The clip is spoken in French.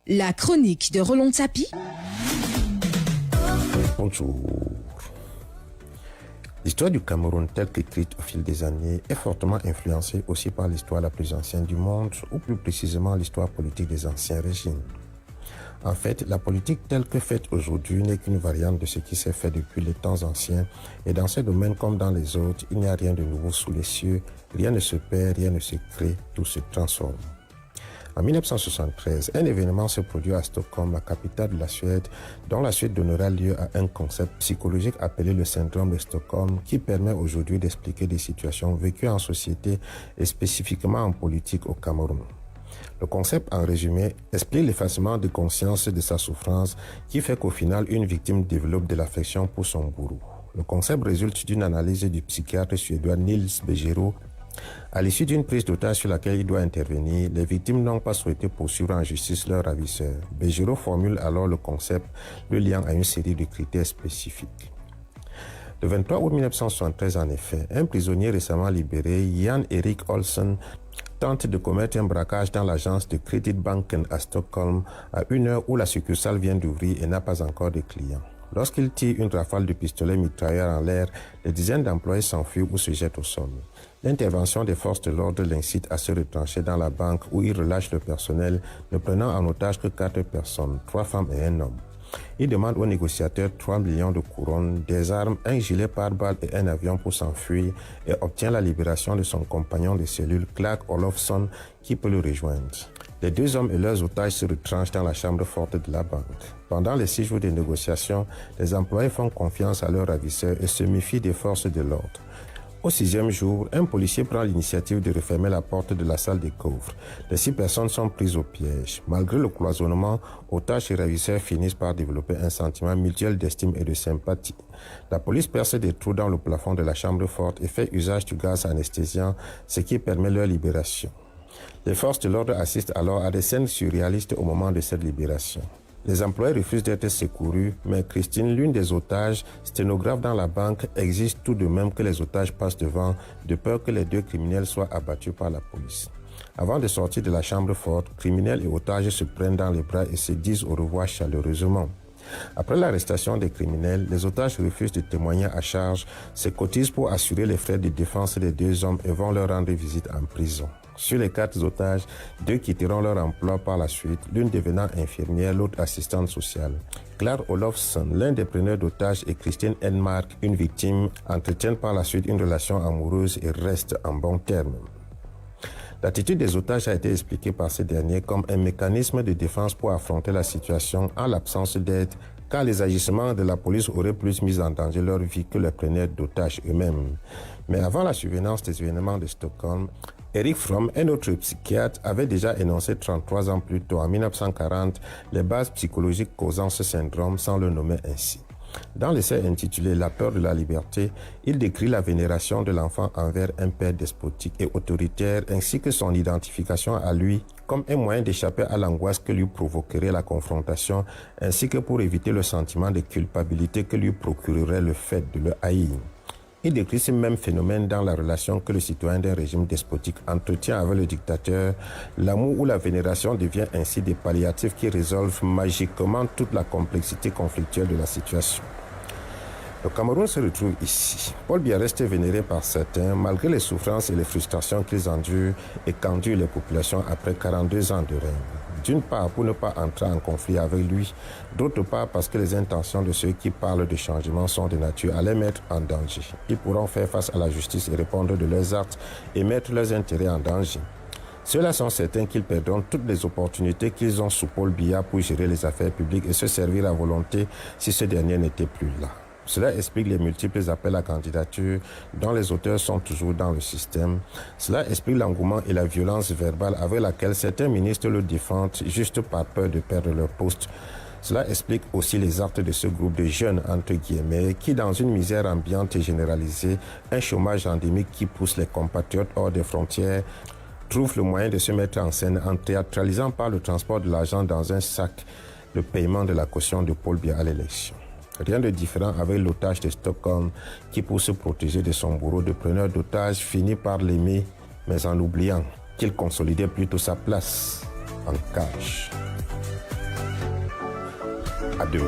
La chronique de Roland Tsapi. Bonjour. L'histoire du Cameroun, telle qu'écrite au fil des années, est fortement influencée aussi par l'histoire la plus ancienne du monde, ou plus précisément l'histoire politique des anciens régimes. En fait, la politique telle que faite aujourd'hui n'est qu'une variante de ce qui s'est fait depuis les temps anciens, et dans ce domaine comme dans les autres, il n'y a rien de nouveau sous les cieux, rien ne se perd, rien ne se crée, tout se transforme. En 1973, un événement se produit à Stockholm, la capitale de la Suède, dont la suite donnera lieu à un concept psychologique appelé le syndrome de Stockholm, qui permet aujourd'hui d'expliquer des situations vécues en société et spécifiquement en politique au Cameroun. Le concept, en résumé, explique l'effacement de conscience de sa souffrance qui fait qu'au final, une victime développe de l'affection pour son bourreau. Le concept résulte d'une analyse du psychiatre suédois Nils Bejerot. À l'issue d'une prise d'otage sur laquelle il doit intervenir, les victimes n'ont pas souhaité poursuivre en justice leur ravisseur. Bejerot formule alors le concept, le liant à une série de critères spécifiques. Le 23 août 1973, en effet, un prisonnier récemment libéré, Jan Erik Olsson, tente de commettre un braquage dans l'agence de Kreditbanken à Stockholm à une heure où la succursale vient d'ouvrir et n'a pas encore de clients. Lorsqu'il tire une rafale de pistolet mitrailleur en l'air, des dizaines d'employés s'enfuient ou se jettent au sol. L'intervention des forces de l'ordre l'incite à se retrancher dans la banque où il relâche le personnel, ne prenant en otage que 4 personnes, 3 femmes et un homme. Il demande aux négociateurs 3 millions de couronnes, des armes, un gilet pare-balles et un avion pour s'enfuir et obtient la libération de son compagnon de cellule, Clark Olofsson, qui peut le rejoindre. Les 2 hommes et leurs otages se retranchent dans la chambre forte de la banque. Pendant les 6 jours de négociations, les employés font confiance à leurs ravisseurs et se méfient des forces de l'ordre. Au 6e jour, un policier prend l'initiative de refermer la porte de la salle des coffres. Les 6 personnes sont prises au piège. Malgré le cloisonnement, otages et ravisseurs finissent par développer un sentiment mutuel d'estime et de sympathie. La police perce des trous dans le plafond de la chambre forte et fait usage du gaz anesthésiant, ce qui permet leur libération. Les forces de l'ordre assistent alors à des scènes surréalistes au moment de cette libération. Les employés refusent d'être secourus, mais Christine, l'une des otages, sténographe dans la banque, exige tout de même que les otages passent devant, de peur que les 2 criminels soient abattus par la police. Avant de sortir de la chambre forte, criminels et otages se prennent dans les bras et se disent au revoir chaleureusement. Après l'arrestation des criminels, les otages refusent de témoigner à charge, se cotisent pour assurer les frais de défense des 2 hommes et vont leur rendre visite en prison. Sur les 4 otages, 2 quitteront leur emploi par la suite, l'une devenant infirmière, l'autre assistante sociale. Clark Olofsson, l'un des preneurs d'otages, et Christine Enmark, une victime, entretiennent par la suite une relation amoureuse et restent en bons termes. L'attitude des otages a été expliquée par ces derniers comme un mécanisme de défense pour affronter la situation en l'absence d'aide, car les agissements de la police auraient plus mis en danger leur vie que les preneurs d'otages eux-mêmes. Mais avant la survenance des événements de Stockholm, Eric Fromm, un autre psychiatre, avait déjà énoncé 33 ans plus tôt, en 1940, les bases psychologiques causant ce syndrome sans le nommer ainsi. Dans l'essai intitulé « La peur de la liberté », il décrit la vénération de l'enfant envers un père despotique et autoritaire ainsi que son identification à lui comme un moyen d'échapper à l'angoisse que lui provoquerait la confrontation ainsi que pour éviter le sentiment de culpabilité que lui procurerait le fait de le haïr. Il décrit ce même phénomène dans la relation que le citoyen d'un régime despotique entretient avec le dictateur. L'amour ou la vénération devient ainsi des palliatifs qui résolvent magiquement toute la complexité conflictuelle de la situation. Le Cameroun se retrouve ici. Paul Biya reste vénéré par certains, malgré les souffrances et les frustrations qu'ils endurent et qu'endurent les populations après 42 ans de règne. D'une part, pour ne pas entrer en conflit avec lui, d'autre part parce que les intentions de ceux qui parlent de changement sont de nature à les mettre en danger. Ils pourront faire face à la justice et répondre de leurs actes et mettre leurs intérêts en danger. Ceux-là sont certains qu'ils perdront toutes les opportunités qu'ils ont sous Paul Biya pour gérer les affaires publiques et se servir à volonté si ce dernier n'était plus là. Cela explique les multiples appels à candidature dont les auteurs sont toujours dans le système. Cela explique l'engouement et la violence verbale avec laquelle certains ministres le défendent juste par peur de perdre leur poste. Cela explique aussi les actes de ce groupe de jeunes, entre guillemets, qui, dans une misère ambiante et généralisée, un chômage endémique qui pousse les compatriotes hors des frontières, trouvent le moyen de se mettre en scène en théâtralisant par le transport de l'argent dans un sac le paiement de la caution de Paul Biya à l'élection. Rien de différent avec l'otage de Stockholm qui, pour se protéger de son bourreau de preneur d'otages, finit par l'aimer, mais en l'oubliant. qu'il consolidait plutôt sa place en cage. À deux.